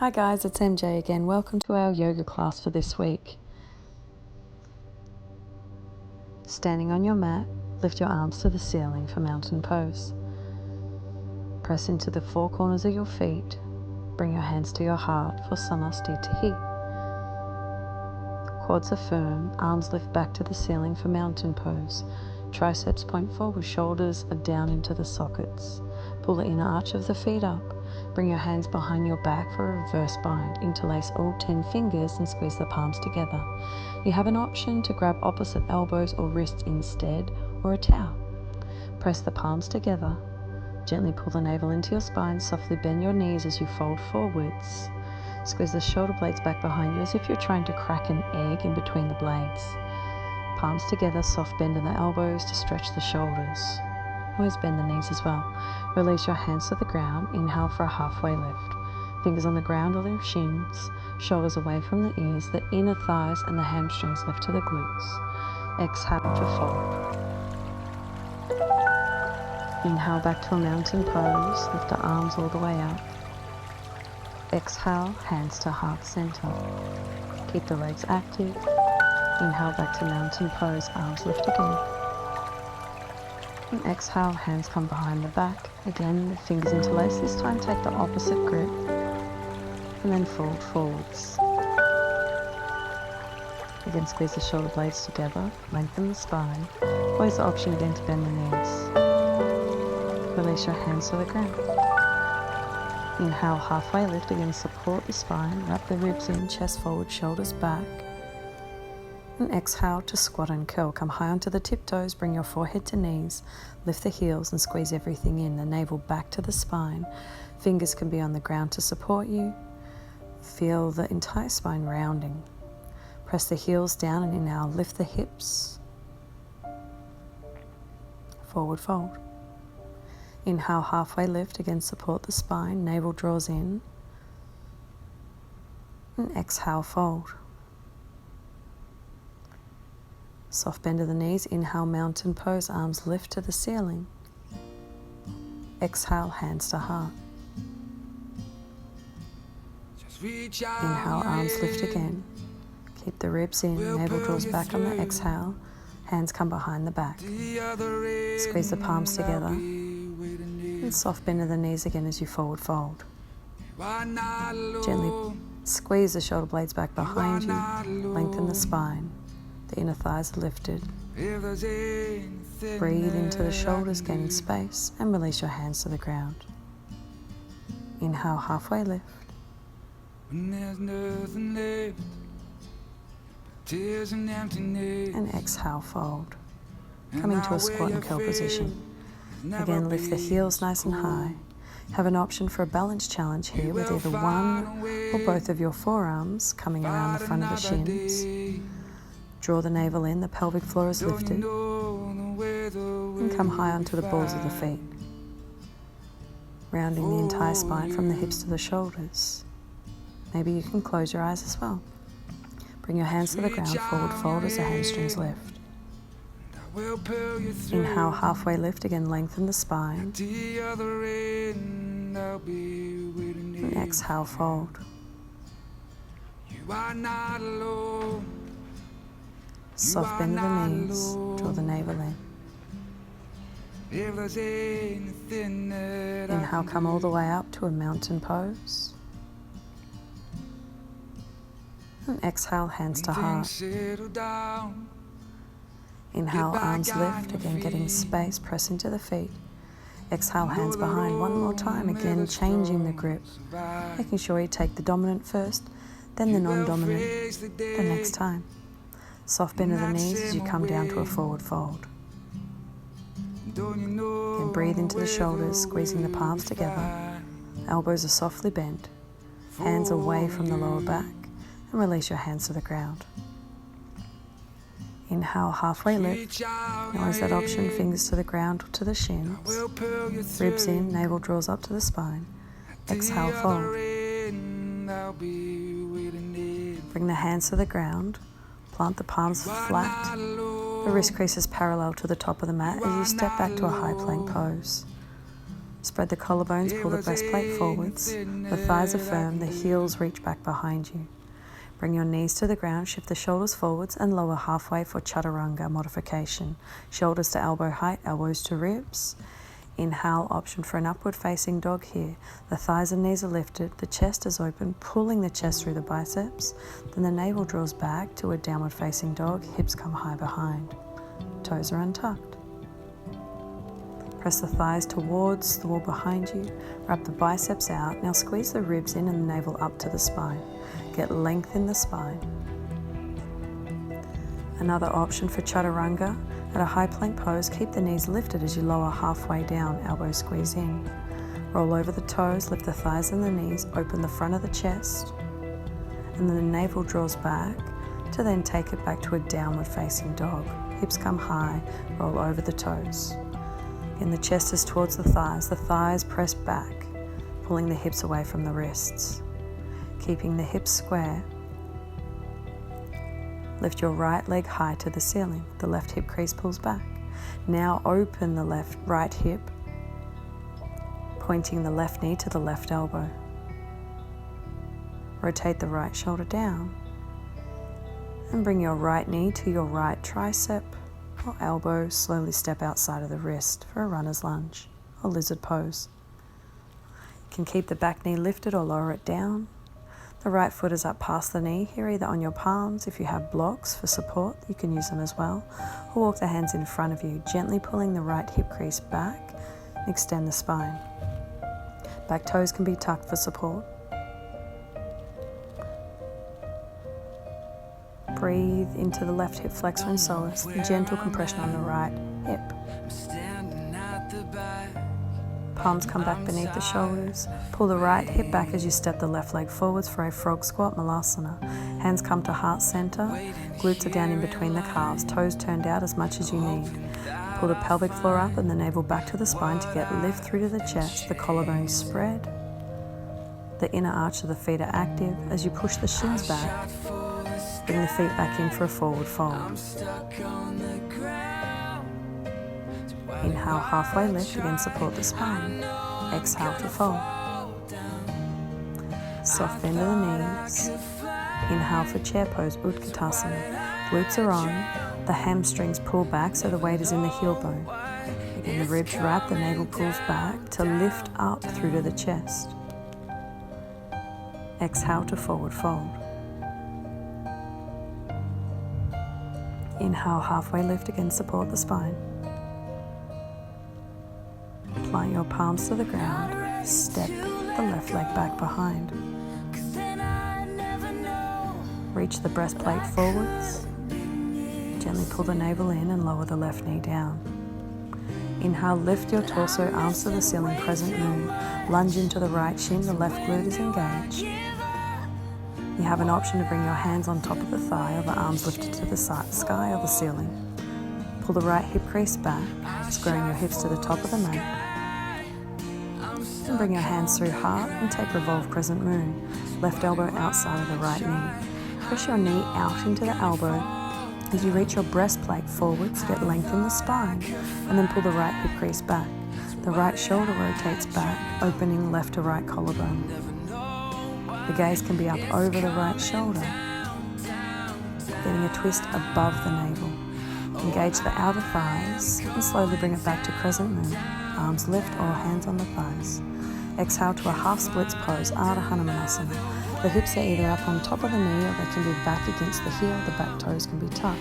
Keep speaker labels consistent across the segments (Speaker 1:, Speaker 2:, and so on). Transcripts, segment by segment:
Speaker 1: Hi guys, it's MJ again. Welcome to our yoga class for this week. Standing on your mat, lift your arms to the ceiling for mountain pose. Press into the four corners of your feet. Bring your hands to your heart for Namaste to heat. Quads are firm, arms lift back to the ceiling for mountain pose. Triceps point forward, shoulders are down into the sockets. Pull the inner arch of the feet up. Bring your hands behind your back for a reverse bind. Interlace all 10 fingers and squeeze the palms together. You have an option to grab opposite elbows or wrists instead, or a towel. Press the palms together. Gently pull the navel into your spine. Softly bend your knees as you fold forwards. Squeeze the shoulder blades back behind you as if you're trying to crack an egg in between the blades. Palms together, soft bend in the elbows to stretch the shoulders. Always bend the knees as well. Release your hands to the ground. Inhale for a halfway lift. Fingers on the ground or their shins. Shoulders away from the ears. The inner thighs and the hamstrings lift to the glutes. Exhale to fold. Inhale back to a mountain pose. Lift the arms all the way up. Exhale, hands to heart center. Keep the legs active. Inhale back to mountain pose. Arms lift again. And exhale, hands come behind the back. Again, the fingers interlace. This time take the opposite grip and then fold forwards. Again, squeeze the shoulder blades together, lengthen the spine. Always the option again to bend the knees. Release your hands to the ground. Inhale, halfway lift. Again, support the spine, wrap the ribs in, chest forward, shoulders back. And exhale to squat and curl. Come high onto the tiptoes, bring your forehead to knees, lift the heels and squeeze everything in, the navel back to the spine. Fingers can be on the ground to support you. Feel the entire spine rounding. Press the heels down and inhale, lift the hips. Forward fold. Inhale, halfway lift. Again, support the spine, navel draws in. And exhale, fold. Soft bend of the knees. Inhale, mountain pose. Arms lift to the ceiling. Exhale, hands to heart. Inhale, arms lift again. Keep the ribs in. Navel draws back on the exhale. Hands come behind the back. Squeeze the palms together. And soft bend of the knees again as you forward fold. Gently squeeze the shoulder blades back behind you. Lengthen the spine. The inner thighs are lifted. Breathe into the shoulders, gaining space, and release your hands to the ground. Inhale, halfway lift. And exhale, fold. Coming to a squat and curl position. Again, lift the heels nice and high. Have an option for a balance challenge here with either one or both of your forearms coming around the front of the shins. Draw the navel in, the pelvic floor is lifted, and come high onto the balls of the feet, rounding the entire spine from the hips to the shoulders. Maybe you can close your eyes as well. Bring your hands to the ground, forward fold as the hamstrings lift. Inhale, halfway lift, again lengthen the spine. And exhale, fold. Soft bend of the knees, draw the navel in. Inhale, come all the way up to a mountain pose. And exhale, hands to heart. Inhale, arms lift, again getting space, press into the feet. Exhale, hands behind. One more time, again changing the grip. Making sure you take the dominant first, then the non-dominant the next time. Soft bend of the knees as you come down to a forward fold. Then breathe into the shoulders, squeezing the palms together. Elbows are softly bent. Hands away from the lower back, and release your hands to the ground. Inhale, halfway lift. Now is that option, fingers to the ground or to the shins. Ribs in, navel draws up to the spine. Exhale, fold. Bring the hands to the ground. Plant the palms flat. The wrist creases parallel to the top of the mat as you step back to a high plank pose. Spread the collarbones, pull the breastplate forwards. The thighs are firm, the heels reach back behind you. Bring your knees to the ground, shift the shoulders forwards and lower halfway for chaturanga modification. Shoulders to elbow height, elbows to ribs. Inhale, option for an upward facing dog here. The thighs and knees are lifted, the chest is open, pulling the chest through the biceps. Then the navel draws back to a downward facing dog, hips come high behind. Toes are untucked. Press the thighs towards the wall behind you. Wrap the biceps out. Now squeeze the ribs in and the navel up to the spine. Get length in the spine. Another option for chaturanga. At a high plank pose, keep the knees lifted as you lower halfway down, elbows squeeze in. Roll over the toes, lift the thighs and the knees, open the front of the chest, and then the navel draws back to then take it back to a downward facing dog. Hips come high, roll over the toes. Again, the chest is towards the thighs press back, pulling the hips away from the wrists. Keeping the hips square. Lift your right leg high to the ceiling. The left hip crease pulls back. Now open the right hip, pointing the left knee to the left elbow. Rotate the right shoulder down and bring your right knee to your right tricep or elbow. Slowly step outside of the wrist for a runner's lunge or lizard pose. You can keep the back knee lifted or lower it down. The right foot is up past the knee here, either on your palms. If you have blocks for support, you can use them as well. Or walk the hands in front of you, gently pulling the right hip crease back and extend the spine. Back toes can be tucked for support. Breathe into the left hip flexor and soleus, gentle compression on the right hip. Palms come back beneath the shoulders. Pull the right hip back as you step the left leg forwards for a frog squat, malasana. Hands come to heart center. Glutes are down in between the calves. Toes turned out as much as you need. Pull the pelvic floor up and the navel back to the spine to get lift through to the chest. The collarbones spread. The inner arch of the feet are active. As you push the shins back, bring the feet back in for a forward fold. Inhale, halfway lift, again support the spine. Exhale to fold. Soft bend of the knees. Inhale for chair pose, Utkatasana. Glutes are on, the hamstrings pull back so the weight is in the heel bone. Again, the ribs wrap, the navel pulls back to lift up through to the chest. Exhale to forward fold. Inhale, halfway lift, again support the spine. Apply your palms to the ground, step the left leg back behind. Reach the breastplate forwards, gently pull the navel in and lower the left knee down. Inhale, lift your torso, arms to the ceiling, crescent moon. Lunge into the right shin, the left glute is engaged. You have an option to bring your hands on top of the thigh or the arms lifted to the sky or the ceiling. Pull the right hip crease back, squaring your hips to the top of the mat. And bring your hands through heart and take revolve crescent moon. Left elbow outside of the right knee. Push your knee out into the elbow. As you reach your breastplate forwards, get length in the spine, and then pull the right hip crease back. The right shoulder rotates back, opening left to right collarbone. The gaze can be up over the right shoulder, getting a twist above the navel. Engage the outer thighs and slowly bring it back to crescent moon. Arms lift or hands on the thighs. Exhale to a half splits pose, Ardha Hanumanasana. The hips are either up on top of the knee or they can be back against the heel. The back toes can be tucked.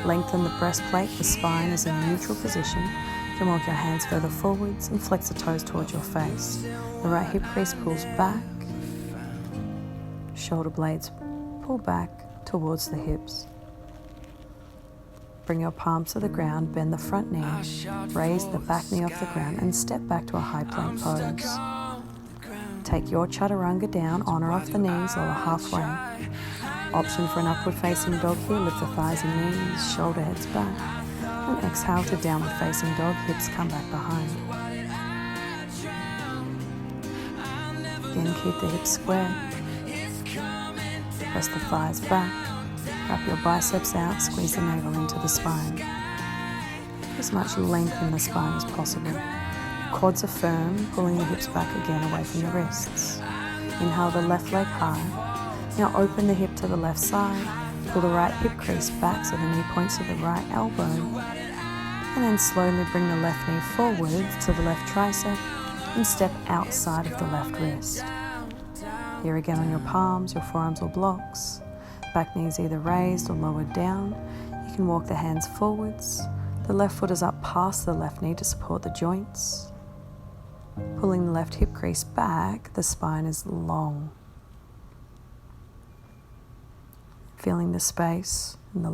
Speaker 1: Lengthen the breastplate, the spine is in neutral position. You can walk your hands further forwards and flex the toes towards your face. The right hip crease pulls back. Shoulder blades pull back towards the hips. Bring your palms to the ground, bend the front knee, raise the back knee off the ground and step back to a high plank pose. Take your chaturanga down, on or off the knees, lower halfway. Option for an upward facing dog here, lift the thighs and knees, shoulder heads back. And exhale to downward facing dog, hips come back behind. Again, keep the hips square. Press the thighs back. Wrap your biceps out, squeeze the navel into the spine. As much length in the spine as possible. Quads are firm, pulling the hips back again away from the wrists. Inhale the left leg high. Now open the hip to the left side. Pull the right hip crease back so the knee points to the right elbow. And then slowly bring the left knee forward to the left tricep and step outside of the left wrist. Here again on your palms, your forearms or blocks. Back knees either raised or lowered down. You can walk the hands forwards. The left foot is up past the left knee to support the joints. Pulling the left hip crease back, the spine is long. Feeling the space in the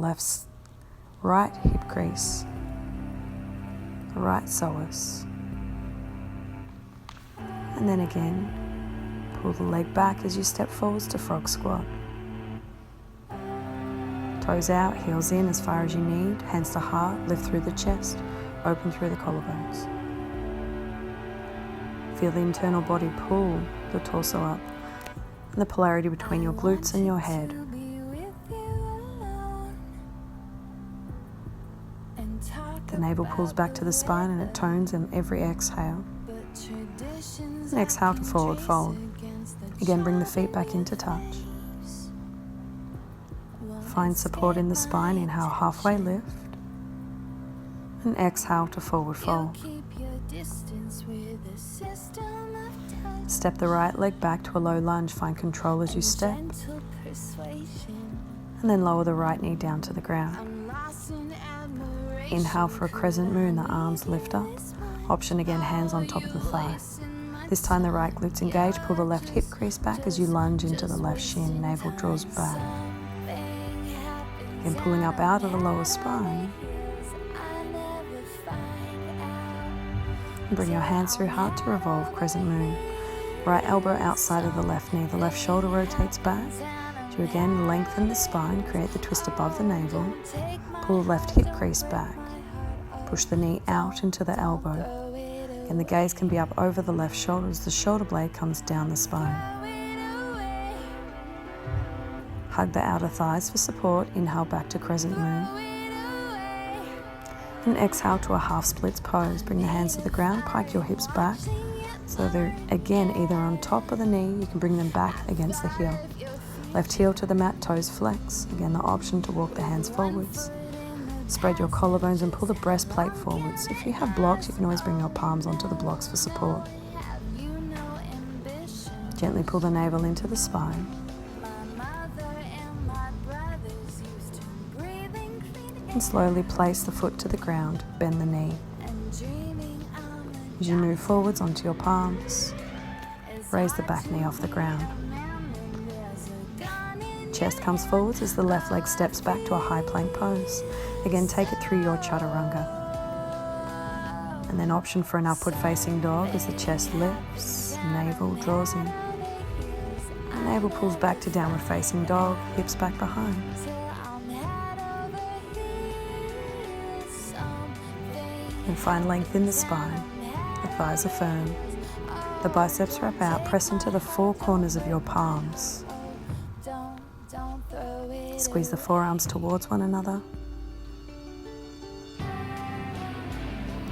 Speaker 1: right hip crease, the right psoas. And then again, pull the leg back as you step forwards to frog squat. Toes out, heels in as far as you need, hands to heart, lift through the chest, open through the collarbones. Feel the internal body pull the torso up and the polarity between your glutes and your head. The navel pulls back to the spine and it tones in every exhale. And exhale to forward fold. Again, bring the feet back into touch. Find support in the spine, inhale halfway lift. And exhale to forward fold. Step the right leg back to a low lunge, find control as you step. And then lower the right knee down to the ground. Inhale for a crescent moon, the arms lift up. Option again, hands on top of the thigh. This time the right glutes engage, pull the left hip crease back as you lunge into the left shin, navel draws back. Again, pulling up out of the lower spine. And bring your hands through heart to revolve, crescent moon. Right elbow outside of the left knee, the left shoulder rotates back. To again lengthen the spine, create the twist above the navel. Pull the left hip crease back. Push the knee out into the elbow. And the gaze can be up over the left shoulder as the shoulder blade comes down the spine. Hug the outer thighs for support. Inhale back to crescent moon. And exhale to a half splits pose. Bring the hands to the ground, pike your hips back. So they're again either on top of the knee, you can bring them back against the heel. Left heel to the mat, toes flex. Again, the option to walk the hands forwards. Spread your collarbones and pull the breastplate forwards. If you have blocks, you can always bring your palms onto the blocks for support. Gently pull the navel into the spine. And slowly place the foot to the ground, bend the knee. As you move forwards onto your palms, raise the back knee off the ground. Chest comes forwards as the left leg steps back to a high plank pose. Again, take it through your chaturanga. And then option for an upward facing dog as the chest lifts, navel draws in. The navel pulls back to downward facing dog, hips back behind. And find length in the spine. The thighs are firm. The biceps wrap out, press into the four corners of your palms. Squeeze the forearms towards one another.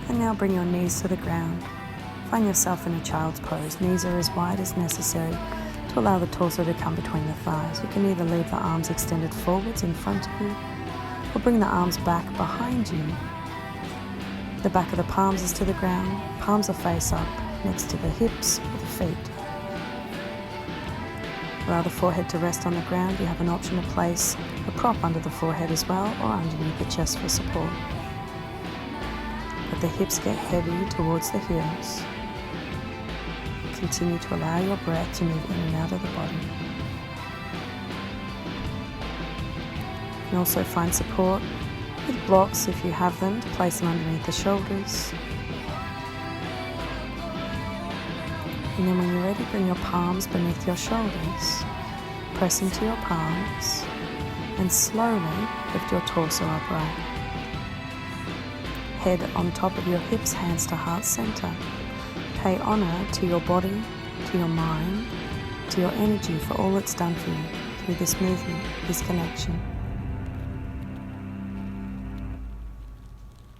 Speaker 1: And now bring your knees to the ground. Find yourself in a child's pose. Knees are as wide as necessary to allow the torso to come between the thighs. You can either leave the arms extended forwards in front of you or bring the arms back behind you. The back of the palms is to the ground. Palms are face up next to the hips or the feet. Allow the forehead to rest on the ground. You have an option to place a prop under the forehead as well or underneath the chest for support. Let the hips get heavy towards the heels. Continue to allow your breath to move in and out of the body. You can also find support with blocks if you have them, to place them underneath the shoulders. And then when you're ready, bring your palms beneath your shoulders. Press into your palms and slowly lift your torso upright. Head on top of your hips, hands to heart center. Pay honor to your body, to your mind, to your energy for all it's done for you through this movement, this connection.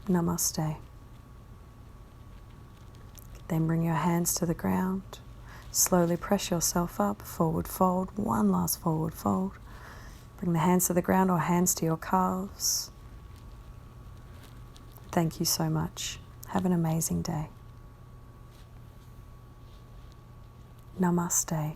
Speaker 1: Namaste. Then bring your hands to the ground. Slowly press yourself up, forward fold, one last forward fold. Bring the hands to the ground or hands to your calves. Thank you so much. Have an amazing day. Namaste.